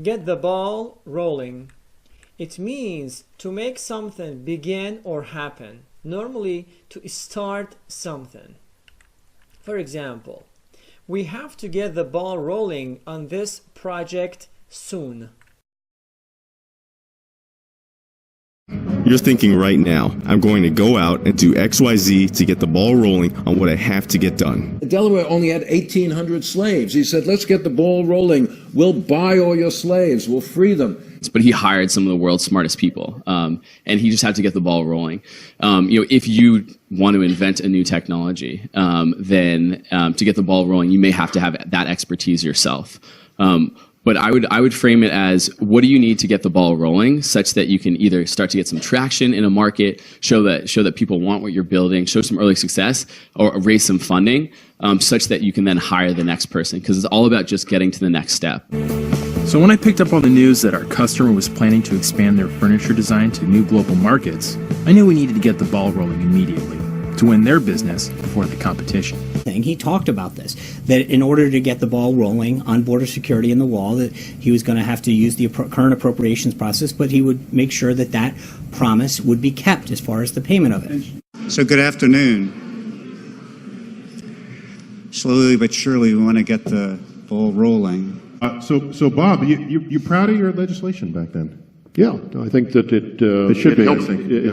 Get the ball rolling. It means to make something begin or happen, normally to start something. For example, we have to get the ball rolling on this project soon. You're thinking right now, I'm going to go out and do XYZ to get the ball rolling on what I have to get done. Delaware only had 1,800 slaves. He said, let's get the ball rolling. We'll buy all your slaves. We'll free them. But he hired some of the world's smartest people, and he just had to get the ball rolling. If you want to invent a new technology, then to get the ball rolling, you may have to have that expertise yourself. But I would frame it as, what do you need to get the ball rolling, such that you can either start to get some traction in a market, show that people want what you're building, show some early success, or raise some funding, such that you can then hire the next person, because it's all about just getting to the next step. So when I picked up on the news that our customer was planning to expand their furniture design to new global markets, I knew we needed to get the ball rolling immediately to win their business before the competition. He talked about this, that in order to get the ball rolling on border security in the wall, that he was going to have to use the current appropriations process, but he would make sure that that promise would be kept as far as the payment of it. So good afternoon. Slowly but surely we want to get the ball rolling. So Bob, you proud of your legislation back then? Yeah, I think that it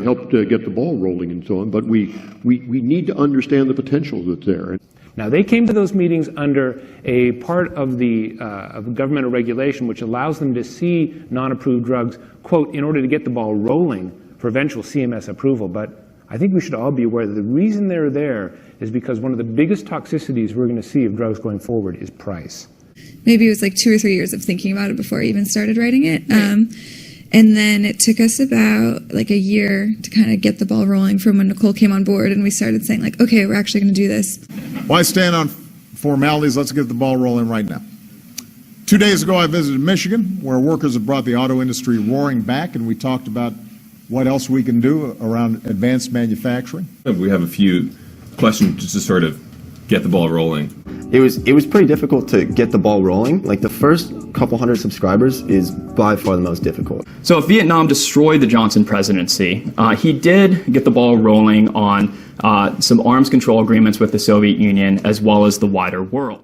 helped get the ball rolling and so on, but we need to understand the potential that's there. Now, they came to those meetings under a part of the of governmental regulation which allows them to see non-approved drugs, quote, in order to get the ball rolling for eventual CMS approval. But I think we should all be aware that the reason they're there is because one of the biggest toxicities we're going to see of drugs going forward is price. Maybe it was like 2 or 3 years of thinking about it before I even started writing it. And then it took us about like a year to kind of get the ball rolling from when Nicole came on board and we started saying like, okay, we're actually going to do this. Why stand on formalities? Let's get the ball rolling right now. 2 days ago, I visited Michigan, where workers have brought the auto industry roaring back, and we talked about what else we can do around advanced manufacturing. We have a few questions just to sort of get the ball rolling. It was pretty difficult to get the ball rolling. Like the first couple hundred subscribers is by far the most difficult. So if Vietnam destroyed the Johnson presidency, he did get the ball rolling on some arms control agreements with the Soviet Union as well as the wider world.